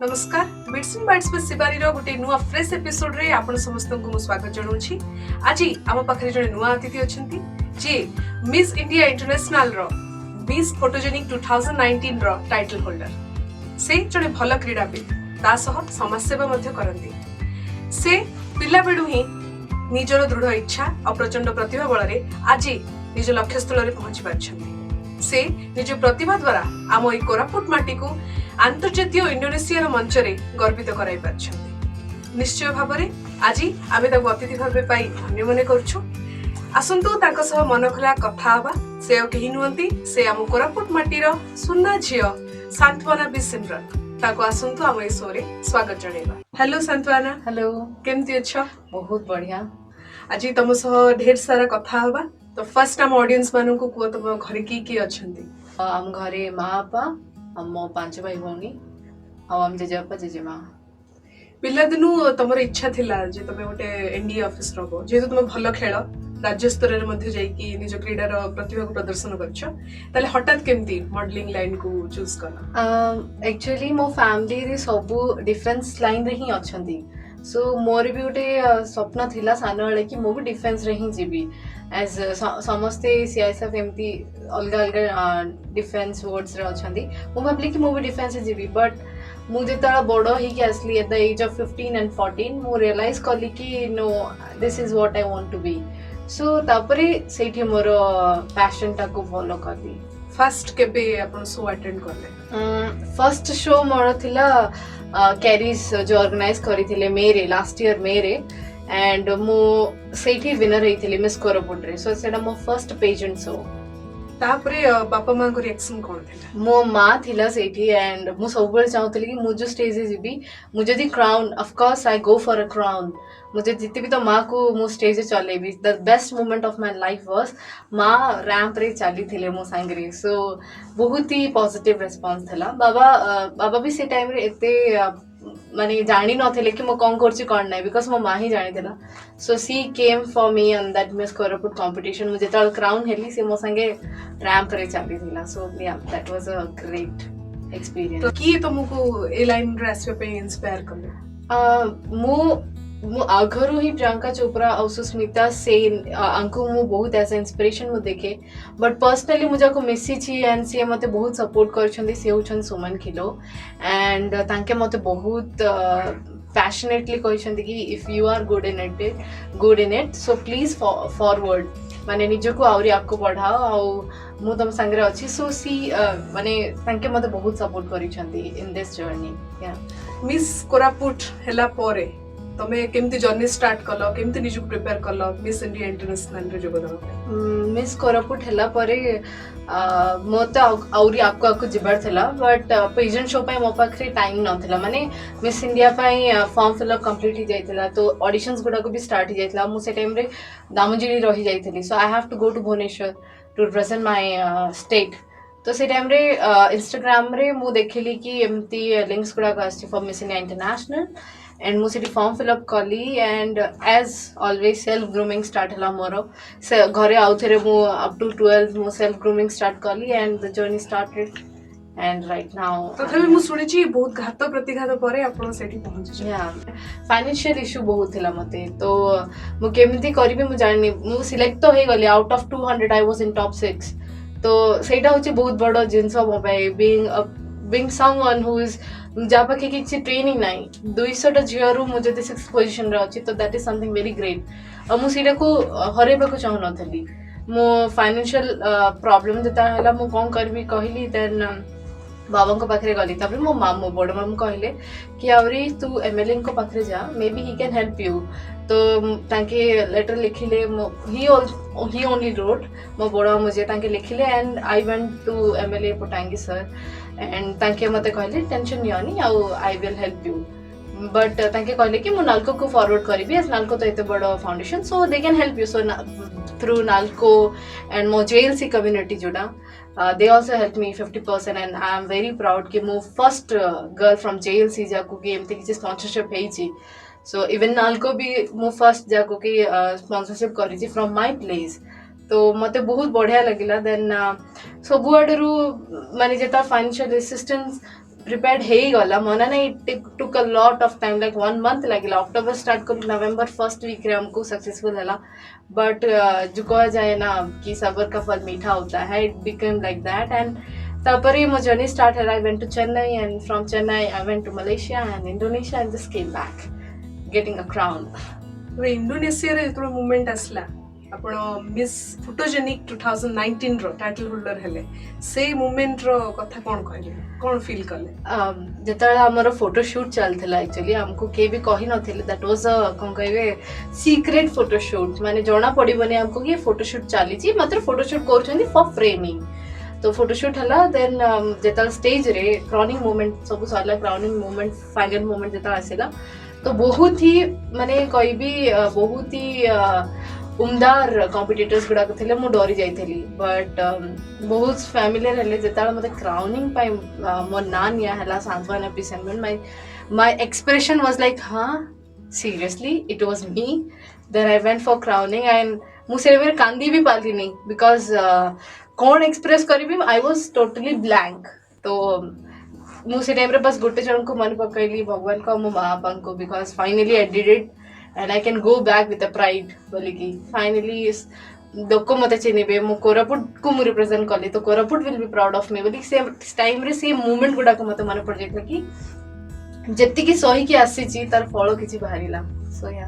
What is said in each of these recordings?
नमस्कार bits and bytes में सिबारी रो गोटे नुआ फ्रेश एपिसोड रे आपण समस्त को स्वागत जनाउछि। आज आम पाखरे जने नुआ अतिथि अछंती जे मिस इंडिया इंटरनेशनल रो मिस फोटोजेनिक 2019 रो टाइटल होल्डर। से जने भल क्रीड़ाविद ता सह समाज सेवा मध्ये करंती। से पिला बेडु ही निजर दृढ़ इच्छा और प्रचंड प्रतिभा बल रे आज निज लक्ष्य स्थल रे पहुंची पारछंती। से निज प्रतिभा द्वारा आम ए कोरापुट माटी को अंतर्जातीय इंडोनेशिया मंच रे गर्वित कराई पारछंती। निश्चय भाबरे आज आमे ताको अतिथि भाबे पाई धन्य मने करछु। आसंतु ताको सह मन खोला कथा हबा। से ओ केहि नुहंती, से आम कोरापुट माटी रो सुन्ना झियो सांत्वना बि सिमरन। ताको आसंतु आम ए शो रे स्वागत जणेबा। हेलो सांत्वना। हेलो, केमती अछ? बहुत बढ़िया। आज तुम सह ढेर सारा कथा हबा। तो फर्स्ट आम ऑडियंस मानन को को तुम घरे की अछंती? आम घरे माँ बापा मो 5 भाई भौणी आम जेजेबापा जेजेमा। पिला दिनु तमर इच्छा थिला जे तमे गोटे एनडीए ऑफिस रबो जेहेतु तुम भल खेल राज्य स्तर रे मध्ये जाई कि निज क्रीडार प्रतिभा को प्रदर्शन करछ, ताले हठात केमती मॉडलिंग लाइन को चूज करला? एक्चुअली मो फैमिली रे सब डिफेंस लाइन रे ही अछंती। सो मोर भी गोटे स्वप्न थिला सानो वाले कि मो भी डिफेंस रे ही जीबी एज समस्ते सीआईएसएफ एमती अलग अलग डिफेंस वर्ड्स रे अछंती। मो भाबली कि मो भी डिफेंस रे जीबी, बट मु जेतला बड़ो ही के असली at the age of 15 and 14 मु रियलाइज कली कि no this is what I want to be. So तापरे सेठी मोर पैशन टा को फॉलो करली। फर्स्ट केबे अपन शो अटेंड करले? फर्स्ट शो मोर थिला कैरीज जो ऑर्गेनाइज करी थिले मेरे लास्ट ईयर मेरे एंड मु सेठी विनर रही थिले मिस कोरापुट रे। सो सेटा मो फर्स्ट पेजेंट शो। तापरे बापा मां को रिएक्शन कोन थिला? मो माँ थिला सेठी एंड मु सब बेले चाहतली कि मु जो स्टेज रे जीबी मु जदी crown of course I go for a crown. मुझे जितने भी तो माँ को मु स्टेज रे चलेबी। The best moment of my life was माँ रैंप रे चली थिले मो सांगरे। सो बहुत ही पॉजिटिव रिस्पांस थिला। बाबा भी से टाइम रे एते माने जानी नथिले कि मो कोन करछि कोन नै, बिकॉज़ मो माँ ही जानी थिला। So she came for me on that miss Koraput competition. मुझे तल क्राउन हेली से मो संगे रैंप रे चली थिला। सो या that was a great experience. तो की तुमको ए लाइन रे आसबे पे इंस्पायर करले? मु आगरू ही प्रियंका चोपड़ा और सुस्मिता सेन अंकु मु बहुत ऐसा इंस्पिरेशन मु देखे, बट पर्सनली मुझे को मिसी छी एंड सी मते बहुत सपोर्ट करछंदी। से होछन सुमन खिलो एंड तांके मते बहुत पैशनेटली कहछंदी कि if you are good in it so please forward माने निजको आउरी आपको बढ़ाओ और मु तुम संगे अच्छी। सो सी माने तांके मते बहुत सपोर्ट करिछंदी इन दिस जर्नी। या मिस कोरापुट हेला परे तमे केमती जर्नी स्टार्ट कलो, केमती निजु प्रिपेयर कलो मिस इंडिया इंटरनेशनल रे जोगदान? मिस कोरापुट हेला परे मते आउरी आपको जिबार थिला, बट पेजेंट शो पे मो पाखरे टाइम नथिला। माने मिस इंडिया पई फॉर्म फिलअप कंप्लीट ही जाइथिला, तो ऑडिशंस गुडा को भी स्टार्ट ही जाइथिला। मु से टाइम रे दामोजिरी रही जाइथिली। So I have to go to Bhubaneswar to represent my state. तो से टाइम रे इंस्टाग्राम रे मु देखिली कि एमती लिंक्स गुडा को आछि for Miss India International and मु सेठी फॉर्म फिलअप कली and as always self grooming start हला मोर। से घरे आउथरे मु अप टू 12 मु सेल्फ ग्रूमिंग स्टार्ट कली and the journey started and right now. तथापि मु सुनि छी बहुत घात प्रतिघात परे आपण सेठी पहुंची छी। या फाइनेंशियल इशू बहुत थिला मते, तो मु केमिति करबी मु जानि। मु सिलेक्ट तो हे गली out of 200 I was in top 6। तो सेटा होची बहुत बड़ जिंस मो पाई बीइंग समवन हु इज जा पाखे किसी ट्रेनिंग नाई 200 झीरु मुझे 6th पोजीशन रे अछि। तो that is something very great. मु सीटा को हरेबा को चाहू नथली। मो फाइनेंशियल प्रॉब्लम जता हला मु कोन करबी कहली। देन बाबा को पाखरे गली, तबरे मो मामू बड़ मामू कहले कि आवरी तू एमएलए को पाखरे जा, maybe he can help you. तो तांके लेटर लिखिले, ही ओनली रोट मो बड़ मुझे तांके लिखिले and I went to MLA Potangi sir and तांके मते कहले टेंशन नियोनी I will help you. But तांके कहले कि मु नालको को फॉरवर्ड करिबी, एज नालको तो एते बड़ foundation so they can help you. So through NALCO and मो जेएलसी कम्युनिटी जोड़ा they also helped me 50% and I am very proud कि मो फर्स्ट गर्ल फ्रॉम JLC जाको कि एमती किसी स्पॉन्सरशिप हेची। सो इवन नालको भी मो फर्स्ट जाको कि स्पॉन्सरशिप करी फ्रॉम माय प्लेस। तो मते बहुत बढ़िया लगिला। देन सब आडरू माने जेता फाइनेंशियल असिस्टेंस prepared ହେଇଗଲା ମନା ନାହିଁ it took a lot of time like 1 month ଲାଗିଲା October start କରି November first week ରେ हमको successful ହେଲା but जो कहा जाए ना कि सबर का फल मीठा होता है it became like that and तापरे my journey started. I went to Chennai and from Chennai I went to Malaysia and Indonesia and just came back getting a crown. Indonesia रे जेतरो मूवमेंट आसला आपण मिस फोटोजेनिक 2019 रो title holder हेले से movement रो कथा कोन कहले कोन feel करले जेतला हमर photo shoot चलथिला actually हमको के भी कहि नथिले दैट वाज अ कोन कहबे सीक्रेट फोटो शूट माने जणा पडिबनी हमको कि फोटो शूट चली छी मात्र फोटो शूट करछनी फॉर फ्रेमिंग तो फोटो शूट हला देन जेतला स्टेज रे क्राउनिंग मोमेंट सब साला क्राउनिंग मोमेंट फाइनल मोमेंट जेतला आसिला तो बहुत ही माने कोई भी बहुत ही उमदार कॉम्पिटिटर्स गुड़ा थे मु डरी जाइली बट बहुत फैमिलियर हेले जेताला मते क्राउनिंग पाई मो ना निया हला सांत्वना पिसेंट माय एक्सप्रेशन वाज लाइक हां seriously it was me then I went for crowning and मु से बेर कांदी भी पाली नहीं बिकॉज कौन एक्सप्रेस करी आई वाज टोटली ब्लैंक तो मु से टाइम रे बस गोटे जन को मन पकैली भगवान को मो मां बापा को because finally I did it and I can go back with a pride बोलिकी finally लोक मते चिनिबे मो कोरापुट को मु रिप्रेजेंट करली तो Koraput will be proud of me बोली से टाइम रे से मूवमेंट गुडा को मते मन पड़ जाइतला कि जत्ति की सही की आसी छी तार फळो किछि बाहरिला सो या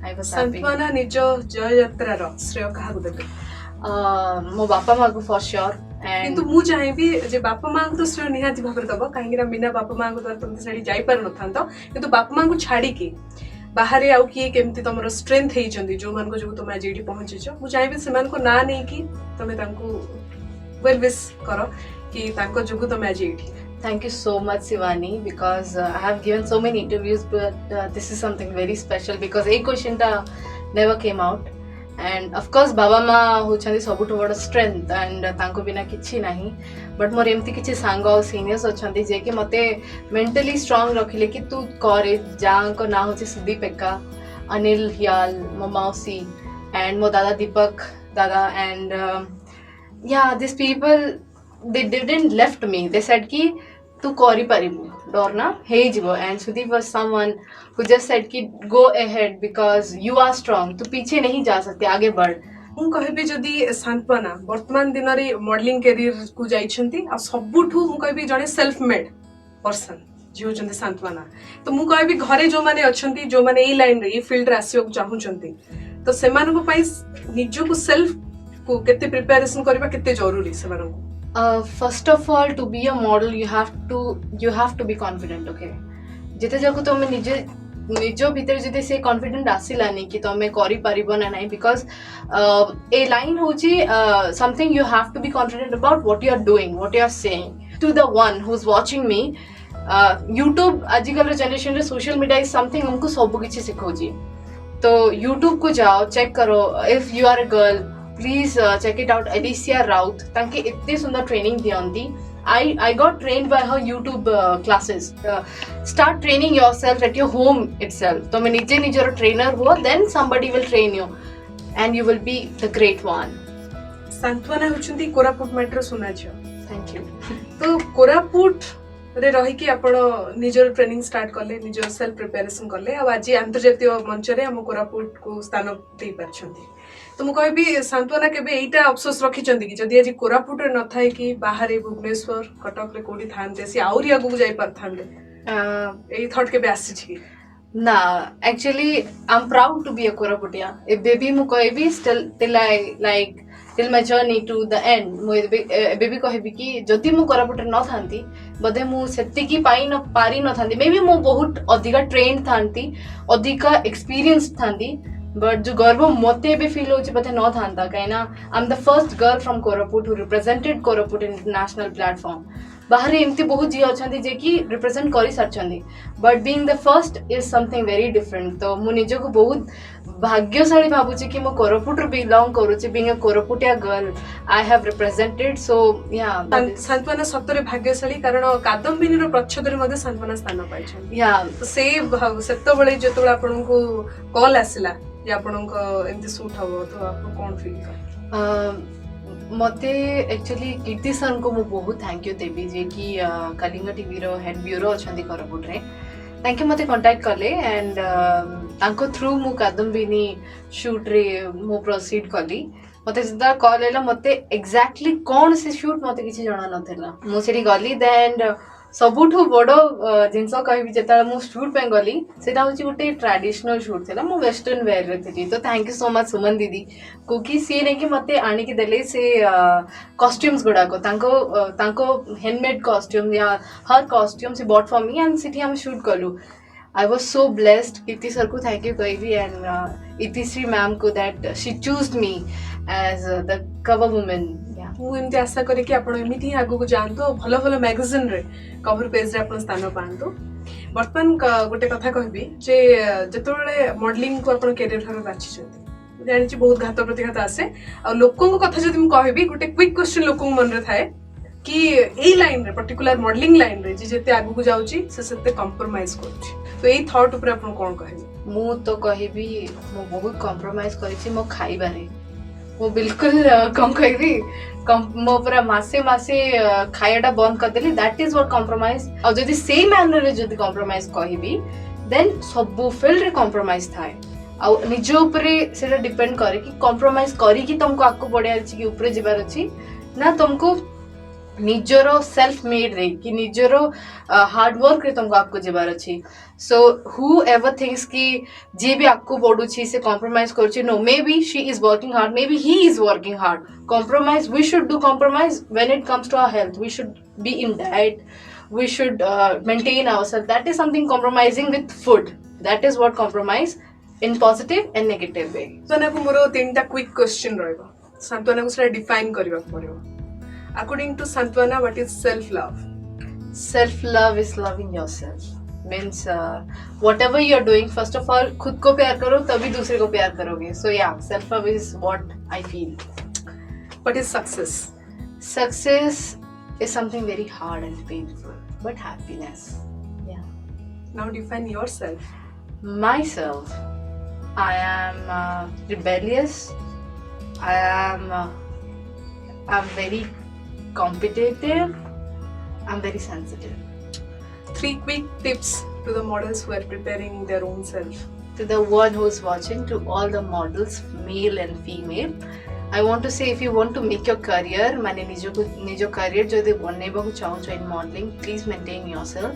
आई वाज हैप्पी संतवाना निज जय यात्रा रो श्रेय कहा देबे मो बापा मां को फॉर श्योर किंतु मु चाहेबी जे बापा मां को तो श्रेय निहाती भाबर दबो काहेकि बिना बापा मां को तो तुम सेडी जाई पर नथांतो किंतु बापा मां को छाडी के बाहर आउ किए केमती तुम स्ट्रेंथ होती जो मान को जो तुम आज ये पहुंचीच मुझे चाहिए से ना नहीं कि तुम वेल विश कर कि जो तुम आज ये Thank you so much, Sivani, because I have given so many interviews, but this is something very special because a question ta never came out. And of course, Baba Ma hochandi sabutu bada strength and tanko bina kichi nahi. But more एमती किसी सांग और seniors अच्छे जे कि मते mentally strong रखिले कि तू करे जहाँ को ना हो सुदीप एक्का अनिल हियाल मो मौसी एंड मो दादा दीपक दादा and yeah this people they didn't left me they said कि तू करी पारिबु डर ना हे जीवो and Sudeep was someone who just said कि go ahead because you are strong तू पीछे नहीं जा सकते आगे बढ़ मु कहबी जदी सांत्वना वर्तमान दिन रे मॉडलिंग करियर को जाइछंती आ सबुठु मु कहबी जने सेल्फ मेड पर्सन जे होचंती सांत्वना तो मु कहबी घरे जो माने अछंती जो माने ए लाइन रे ए फील्ड रे आसियो चाहुचंती तो सेमान को पई निजो को सेल्फ को केते प्रिपरेशन करबा केते जरूरी सेमान को first of all to be a model you have to be confident okay जेते जाको तुम निजो भीतर जदि से कॉन्फिडेंट आसिलानी कि तुम करि परिबो ना नाही बिकॉज ए लाइन होची something you have to be confident about what you are doing what you are saying to the one who is watching me YouTube आजिकल जनरेशन रे सोशल मीडिया इज समथिंग हमको सब किछि सिखौची तो यूट्यूब को जाओ चेक करो if you are a girl please check it out Alicia Raut ताकि इतनी सुंदर ट्रेनिंग दियंती I got trained by her YouTube classes. Start training yourself at your home itself. तो मैं निजे निजर ट्रेनर हुआ, then somebody will train you, and you will be the great one. सांत्वना होचंती कोरापुट मैटर सुनाछ. Thank you. तो कोरापुट रे रही कि आपण निजर ट्रेनिंग स्टार्ट करले निजर सेल्फ प्रिपरेशन करले आ आज अंतर्जातीय मंच रे हम कोरापुट को स्थान दे परछंती तो मु कहबी सांत्वना केबे एटा अफसोस रखिचंती कि जदि आज कोरापुट रे न थाए कि बाहर भुवनेश्वर कटक रे कोडी थानते से आउरी आगु जाई परथांडे ए थॉट केबे आसी छी ना actually I am proud to be a Koraputia ए बेबी मु कहबी still till I like till my journey to the end मु बेबी कहबी कि जदि मु कोरापुट रे न थांती बदे मु सेति की पाई न पारी न थांती मे बी मु बहुत अधिका ट्रेन्ड थांती अधिका एक्सपीरियंस थांती बट जो गर्व मते भी फील होची बते न थांता काइना I am the first girl from Koraput who represented Koraput international platform बाहर एमती बहुत जी अछंती जे कि रिप्रेजेंट करि सरछंती but being the first is something very different तो मु निजो को बहुत भाग्यशाली भाबुची कि मो कोरापुट रो बिलोंग करूची being a Koraputia girl I have represented so yeah सांत्वना सत्तरे भाग्यशाली कारण कादम्बिनी रो प्रच्छद रे मध्ये सांत्वना स्थान पाइछन या से सेतो बळे जेतोला आपन को कॉल आसिला जे आपन को एमती सूट हबो तो आपन कोन फील कर मते एक्चुअली कीर्ति सर को मु बहुत थैंक यू देवी जे कि कलिंग टीवी रो हेड ब्यूरो अछंती कोरापुट रे थैंक यू मते कांटेक्ट करले एंड तांको थ्रू मु कादम्बिनी शूट रे मु प्रोसीड कली मते जदा कॉल एला मते एग्जैक्टली कौन से शूट मते किछि जणा नथिला मु सेठी गली देन सबुठु बड़ो जिनस कहबी जेता मु शूट पे गली सेटा होची गुटे ट्रेडिशनल शूट थिला मु वेस्टर्न वेयर रे थी तो थैंक यू सो मच सुमन दीदी कुकी सी ने कि मते आनी के देले से कॉस्ट्यूम्स गुडा को तांको हैंडमेड कॉस्ट्यूम या हर कॉस्ट्यूम से bought for me and city हम शूट कलु I was so blessed. Kirti sir को thank you कहबी and इतिश्री मैम को that she chose me as the cover woman. ମୁଁ ଏମିତି ଆଶା କରେ କି ଆପଣ ଏମିତି ହିଁ ଆଗକୁ ଯାଆନ୍ତୁ ଆଉ ଭଲ ଭଲ ମ୍ୟାଗାଜିନ୍ ରେ କଭର ପେଜ୍ ରେ ଆପଣ ସ୍ଥାନ ପାଆନ୍ତୁ। ବର୍ତ୍ତମାନ ଗୋଟେ କଥା କହିବି ଯେ ଯେତେବେଳେ ମଡେଲିଂ କୁ ଆପଣ କ୍ୟାରିୟର ଭାବେ ବାଛିଛନ୍ତି ଜାଣିଛି ବହୁତ ଘାତ ପ୍ରତିଘାତ ଆସେ ଆଉ ଲୋକଙ୍କ କଥା ଯଦି ମୁଁ କହିବି ଗୋଟେ କ୍ୱିକ୍ କ୍ୱେଶ୍ଚନ ଲୋକଙ୍କ ମନରେ ଥାଏ कि एई लाइन रे पर्टिकुलर मॉडलिंग लाइन रे जे जेते आगु को जाउची से सेते कंप्रोमाइज करूची तो एई थॉट ऊपर आपण कोन कहबी मु तो कहबी मु बहुत कंप्रोमाइज करिछि मो खाइबा रे मु बिल्कुल कम कहबी मो पूरा मासे मासे खायाटा बंद कर देली दैट इज व्हाट कंप्रोमाइज और जदी सेम मैनर रे जदी कंप्रोमाइज कहबी देन सब फील्ड रे कंप्रोमाइज थाए आ निज ऊपर सेटा डिपेंड करे कि कंप्रोमाइज करी कि तुमको आको पड़े अछि कि ऊपर जिबार अछि ना तुमको निजर सेल्फ मेड रे कि निजर हार्ड वर्क रे तुमको आपको जेबार अछि सो हु एवर थिंक्स कि जे भी आपको पडु छी से कॉम्प्रोमाइज करछि no maybe she is working hard maybe he is working hard compromise we should do compromise when it comes to our health we should be in diet we should maintain ourselves that is something compromising with food that is what compromise in positive and negative way सना को मोर तीनटा quick question रहबो संतोना को सेटा define करबा पड़िबो According to Santwana, what is self-love? Self-love is loving yourself. Means whatever you are doing, first of all, खुद को प्यार करो तभी दूसरे को प्यार करोगे. So yeah, self-love is what I feel. What is success? Success is something very hard and painful, but happiness. Yeah. Now define yourself. Myself, I am rebellious. I'm very competitive. I'm very sensitive. 3 quick tips to the models who are preparing their own self. To the one who's watching, to all the models, male and female, I want to say if you want to make your career, माने निजो career जो दे बनने बागु चाहो in modeling, please maintain yourself.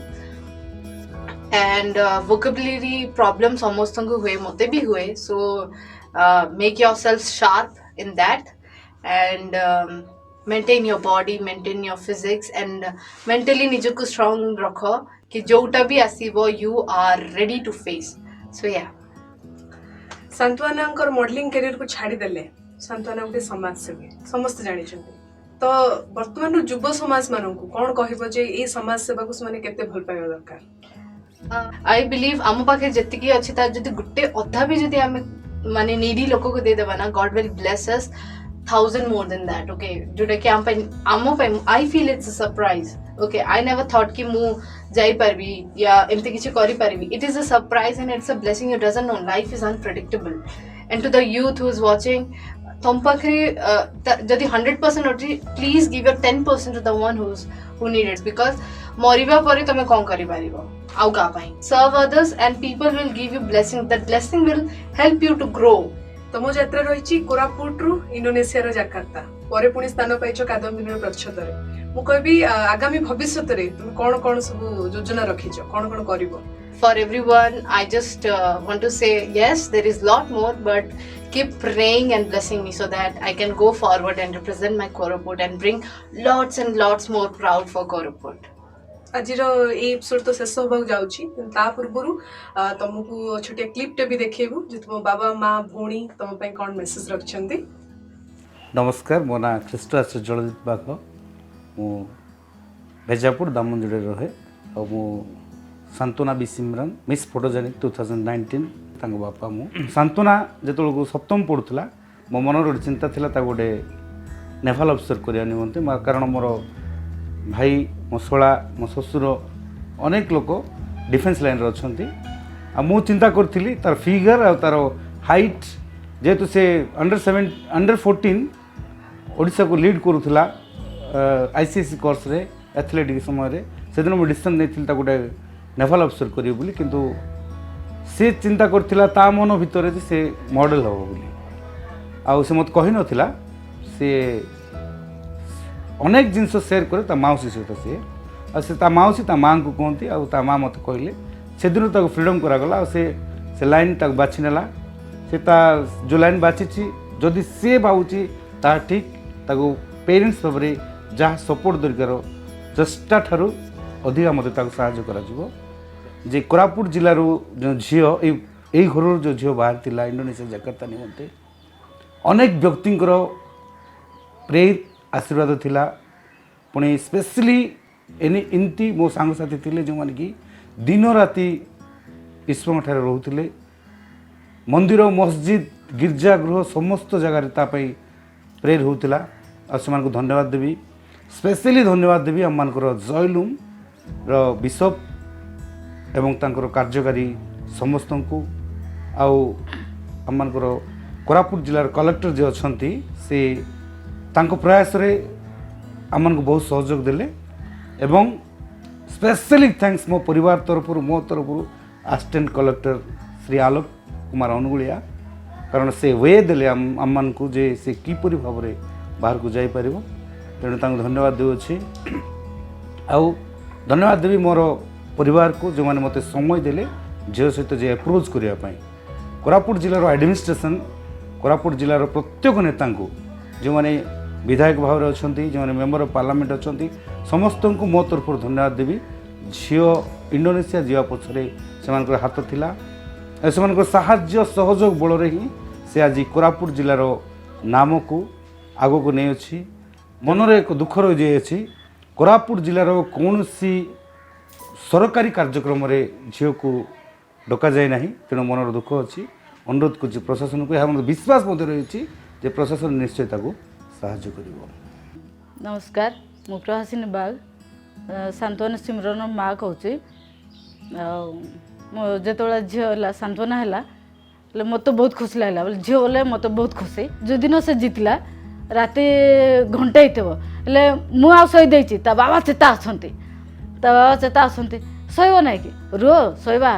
And vocabulary problems almost तंगु हुए मोते भी हुए, so make yourself sharp in that and maintain your body, maintain your physics and mentally निजो को strong रखो कि जोटा भी आसीबो you are ready to face. So yeah. संतवाना कर मॉडलिंग करियर को छाड़ी देले संतवाना उटे समाज सेवी समस्त जानि छथि तो वर्तमान युवा समाज मानन को कोन कहबो जे ए समाज सेवा को माने केते भल पाइबा दरकार आई बिलीव आम पाखे जति की अछि ता जति गुट्टे अधा भी जति हम माने नीडी लोक को दे देबा ना God will bless us 1000 more than that. Okay, जोटा कि आम पे I feel it's a surprise. Okay, I never thought कि मु जाई परबी या एमते किछि करि परबी. It is a surprise and it's a blessing. You doesn't know, life is unpredictable. And to the youth who is watching, तुम पाखे जदि 100% होती please give your 10% to the one who need it because मरिबा परे तमे कोन करि पारिबो आउ का पई serve others and people will give you blessing. That blessing will help you to grow. तमो यात्रा रहिछि कोरापुट रु इंडोनेशिया रो जाकार्ता परे पुनी स्थान पाइछो कादम्बिनी प्रच्छद रे मु कहबी आगामी भविष्यत रे तुम कोन कोन सब योजना रखिछो कोन कोन करिवो For everyone I just want to say yes there is lot more but keep praying and blessing me so that I can go forward and represent my Koraput and bring lots and lots more proud for Koraput. आजिर ए episode तो शेष होबा जाउची ता पूर्वरु तुमको छोटिया clip टे भी देखैबु जे तुम बाबा मां भोणी तुम पय कोन मेसेज रखछंती नमस्कार मो ना ख्रीष्टास जलदीप बाघ मु भेजापुर दामनजुड़े रहे और मु सांत्वना बी सिमरन मिस फोटोजेनिक 2019 तांग बापा मु सांत्वना जेतोल सप्तम पढ़ुला मो मन रो चिंता थिला ता गोटे नेवाल अफिसर करिया निमंते कारण मोर भाई मो शोला मो ससुर अनेक लोक डिफेन्स लाइन रे अछंती आ मु चिंता करथिली तार फिगर आ तार हाइट जेतु से अंडर 14 ओडिशा को लीड करूला आईसीएससी कोर्स रे एथलेटिक समय से दिन मुझे डिसीजन नहीं गोटे नेभाल अफिसर करी बोली किंतु से चिंता करथिला ता मन भितर जे से मॉडल हो बोली आ से मत कहि नथिला से अनेक जिनस शेयर करे ता माउसी सहित से आ से ता माउसी ता मां को कहती आ ता मां मत कहले से दिन ताको फ्रीडम करा गला से लाइन ताको बाछि नेला से ता जो लाइन बाछि जदि से भावुची ता ठीक ताको पेरेंट्स भाବରେ जहाँ सपोर्ट दरकार चेष्टा ठारू अधिका मत साहाଯ୍य करा जे कोरापुट जिलार जो झील यही घर जो झील बाहर थिला इंडोनेशिया जकार्ता निमंते अनेक व्यक्तिंकर प्रेरित आशीर्वाद थिला पुणी स्पेशली एमती मो सांगसाथी थिले जो माने कि दिन राति ईश्वर ठारे रोहुथिले मंदिर मस्जिद गिरजागृह समस्त जगार तापाई प्रेयर होउथिला आ समान को धन्यवाद देवी स्पेशली धन्यवाद देवी आम मानकर जयलुम रो बिशप एवं तांकर कार्यकारी समस्त को आम मानकर कोरापुट जिलार कलेक्टर जो अछंती से तांको प्रयास रे आम मान को बहुत सहयोग देले एवं स्पेशली थैंक्स मो परिवार तरफ मो तरफ असिस्टेंट कलेक्टर श्री आलोक कुमार अनुगुलिया कारण से वे देले आम मान को जे से किपरि भाव रे बाहर को जाई परिबो तेणु तांको धन्यवाद देउछि आउ धन्यवाद देवी मोर परिवार को जो माने मते समय देले झील सहित जे अप्रोच करिया पई कोरापुट जिलार एडमिनिस्ट्रेशन कोरापुट जिलार प्रत्येक नेता को जो माने विधायक भाव रे अछंती जो माने मेंबर ऑफ पार्लियामेंट अछंती समस्त को मो तरफ धन्यवाद देवी झील इंडोनेशिया जीवा पछरे सेमानकर हाथ थिला सेमानकर साहाय्य सहयोग बल रे ही से आज कोरापुट जिलार नाम को आगो को नहीं अछि मनर एक दुख रही जाए कोरापुट जिलार कौन सी सरकारी कार्यक्रम रे झील को डका जाए ना तेणु मनर दुख अच्छी अनुरोध कर प्रशासन को यह विश्वास रही प्रशासन निश्चय साहाय्य कर। नमस्कार मु प्रहासिनी बाग सांत्वना सिमरन माँ कहूँ जो झील सांत्वना है मत बहुत खुशी लगला बोले झील बोले मत बहुत खुशी जो दिन से जीतला राति घंटे हेले मु आ शोई देछि ता बाबा चेता आछंती ता बाबा चेता आछंती शोइबो नै कि रो शोइबा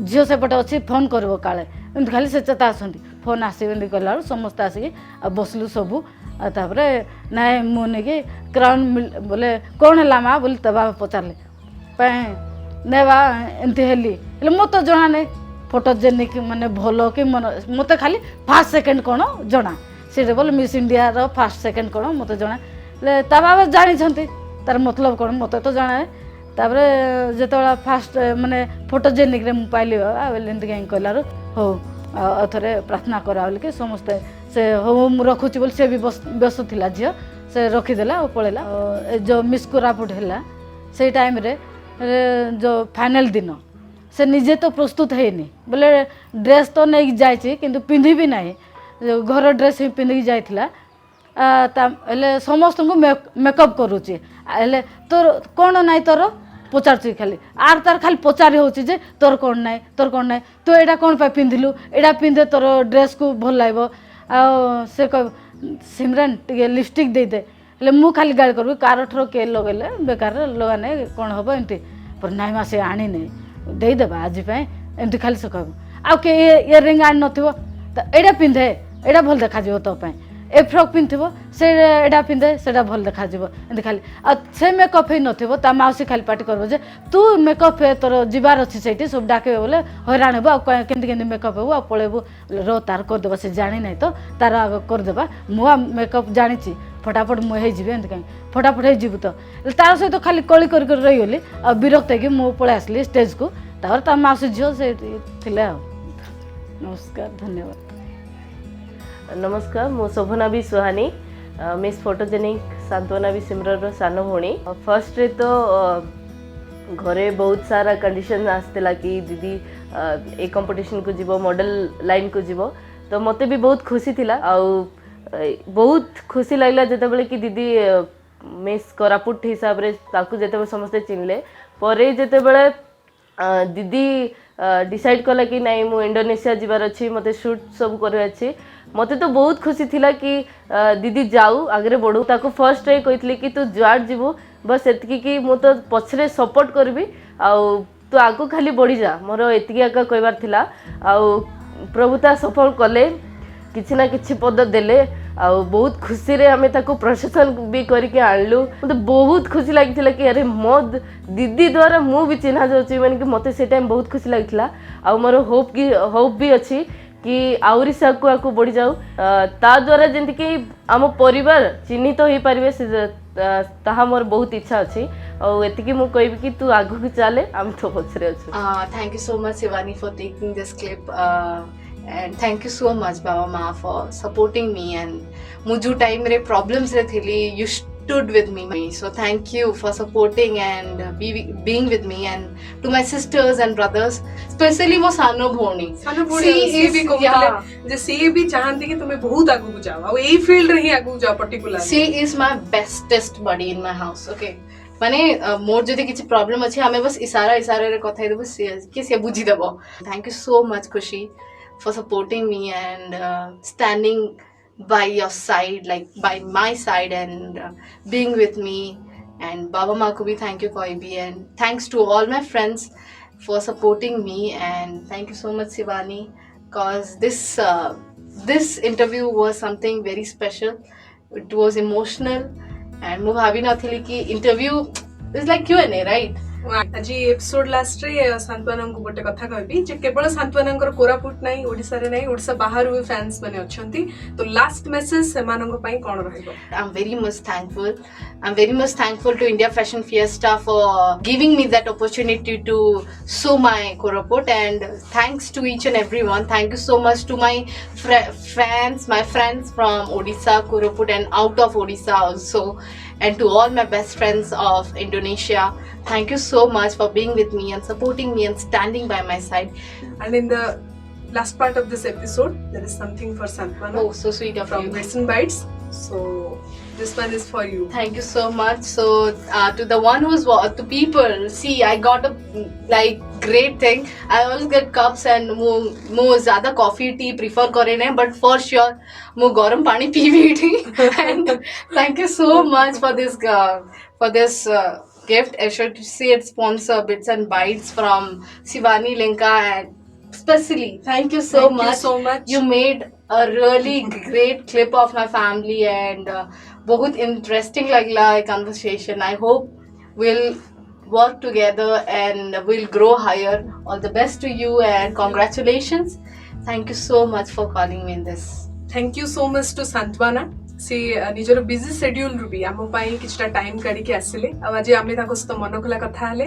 झील सेपटे अच्छी फोन करबो काले एमती खाली से चेता आछंती फोन आसीबे कहला समस्त आसिक बसलु सबू तापरे नाय मु नै कि क्राउन बोले कौन है माँ बोले ता बाबा पचारले नै बा एमती हेली हेले मो तो जना नै फोटोजेनिक माने भलो कि मन मते खाली फर्स्ट सेकंड कोन जना से बोले miss India row first second कौन मत जना ले ता बाबा जानी तार मतलब कौन मत तो जाना तापरे जेतोला फर्स्ट माने फोटोजेनिक रे मु पाइली एमती कहीं कहलार हो अथरे प्रार्थना करा बोल कि समस्ते से हो मु रखुची बोल से भी व्यस्त थिला झियो से रखीदेला और पड़ेला जो मिस कोरापुट है से टाइम रे जो फाइनल दिन से निजे तो प्रस्तुत है बोले ड्रेस तो नहीं जाए कि पिंधि भी ना घर ड्रेस ही पिंधिकी जाइथिला समस्त को मेकअप करुचे तोर कौन नाई तोर पचार खाली आर तार खाली पचारि होची जे तोर कौन नाई तो एटा कौन पाई पिंधिलु एटा पिंधे तोर ड्रेस को भल लागबो आ से कह सिमरन टिके लिपस्टिक दे दे हेले मु खाली गाड़ी करबी कार ठरो के लगेले बेकार लगा नहीं कौन हम एमती पर नाई मा से आनी नहीं देदेबा आज एमती खाली से कहब आ के इयरिंग आनी नथिबो तो एटा पिंधे एटा भल देखा तो ए फ्रॉक पिंधो से एटा पिंधे से भल देखा एमती खाली आ से मेकअप ही नथिबो ता माउसी खाली पार्टी करबो जे तू मेकअप तोर जीवार अच्छी से सब डाके बोले हैरान हेबो केमती केमती मेकअप हेबो आ पळेबो रो तार कर देबा से जानी नहीं तो तार आग कर देबा मु मेकअप जानी फटाफट मुझे जी एमती कहीं फटाफट हो जीव तो तार सहित खाली कली कर रही गली आ विरक्त हो मु पलि आसली स्टेज को तार माउसी झील से थिले। नमस्कार धन्यवाद। नमस्कार मो शोभना भी सुहानी मिस फोटोजेनिक सांत्वना भी सिमरन सान भौणी फर्स्ट रे तो घरे बहुत सारा कंडीशन आसला कि दीदी ए कंपटीशन को जीवो मॉडल लाइन को जीवो तो मते भी बहुत खुशी थिला आउ बहुत खुशी लगला जते बेले कि दीदी मिस कोरापुट हिसाब रे ताकू जते समस्त चिनले परे जते बेले दीदी डिसाइड कला कि नहीं मु इंडोनेशिया जीवार अच्छी मते शूट सब करवार अच्छी मते तो बहुत खुशी थिला कि दीदी जाऊ आगे बढ़ू ताको फर्स्ट रे कहली कि तू जुआड जीवु बस एतकी कि मु तो पछरे सपोर्ट करबी आउ तू आगो खाली बढ़ी जा मोर एतकी आका कहबार थिला आउ प्रभुता सफल कले किछि ना किछि पद देले आउ बहुत खुशी रे हमें ताको प्रशंसन भी करके आनलु मते बहुत खुशी लागिथिला कि अरे मो दीदी द्वारा मु भी चिन्हा जाउची माने कि मते से टाइम बहुत खुशी लागिथिला आउ मोर होप भी अछि कि आउरी से आकु बढ़ी जाऊ ता द्वारा जेंति कि आम परिवार चिन्हित हो पारिबे से ताहा मोर बहुत इच्छा अछि और एतिकी मु कहबी कि तू आगु को चले हम तो पछरे अछु Thank you so much, Shivani, for taking this clip. And thank you so much, Baba Ma, for supporting me. And मुझे time रे problems रे three, you stood with me. So thank you for supporting and being with me. And to my sisters and brothers, especially mo सानो भोनी. सानो भोनी सी भी कहले जे सी भी चाहंती कि तुम्हें बहुत आगु जाओ आ एई फील्ड रे ही आगु जाओ particular. She is my bestest buddy in my house. Okay. माने मोर जदि किछि प्रॉब्लम अछि हमें बस इशारा रे कथाइ देबो कि से बुझी देबो. Thank you so much, Kushi, for supporting me and standing by your side, like by my side, and being with me. And Baba Ma ko bhi thank you Koibi, and thanks to all my friends for supporting me. And thank you so much, Shivani, cause this interview was something very special. It was emotional, and mu bhabi nathili ki interview is like Q&A, right? আজি episode last रे सांत्वना को गोटे कथा कहबी जे केवल सांत्वनांकर कोरापुट नाही ओडिसा रे नाही ओडिसा बाहर भी फैंस माने अछंती तो लास्ट मैसेज सेमानंग पई कोन रहइबो. I'm very much thankful. I'm very much thankful to India Fashion Fiesta for giving me that opportunity to show my Koraput, and thanks to each and everyone. Thank you so much to my fans, my friends from Odisha, Koraput, and out of Odisha also, and to all my best friends of Indonesia. Thank you so much for being with me and supporting me and standing by my side. And in the last part of this episode there is something for Santwana. Oh, so sweet of from you. Bits and Bites. So this one is for you. Thank you so much. So to the one who's to people, see, I got a like great thing. I always get cups and mo zyada coffee tea prefer करे नहीं, but for sure mo garam pani PV थी. And thank you so much for this gift. I should say it sponsor Bits and Bites from Shivani Linka, and especially thank you so Thank much. you so much. You made a really great clip of my family, and बहुत interesting लगला conversation. I hope we'll work together and we'll grow higher. All the best to you and congratulations. Thank you so much for calling me in this. Thank you so much to Santwana. सी निजर busy schedule रु भी आम किछटा time काढ़ी आसिले आज आम सहित मन खोला कथा हेले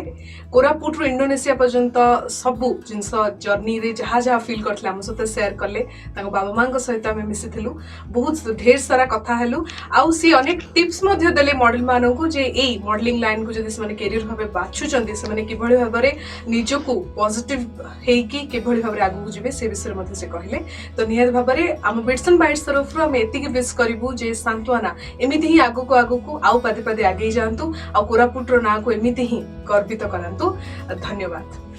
कोरापुट रु इंडोनेशिया पर्यंत सबू जिनस जर्नी रे जहाँ जहाँ फील करते आम सहित सेयार कले बाबा माँ सहित आम मिसिलु बहुत ढेर सारा कथा हेलु आउ सी अनेक टिप्स देले मॉडल मानू जे यही मॉडलिंग लाइन को जब से कैरियर भाव बाछुंट से किभली भाव निजक पॉजिटिव होगी किभली भाव आगू जी से विषय से कहले तो निहत भाव में आम बिट्स एंड बाइट्स तरफ आम एतिक विश करूँ जे सांत्वना एमिति ही आगु को आउ पदे पदे आगे जातु आ कोरापुट ना को एमिति ही गर्वित करंतु. धन्यवाद.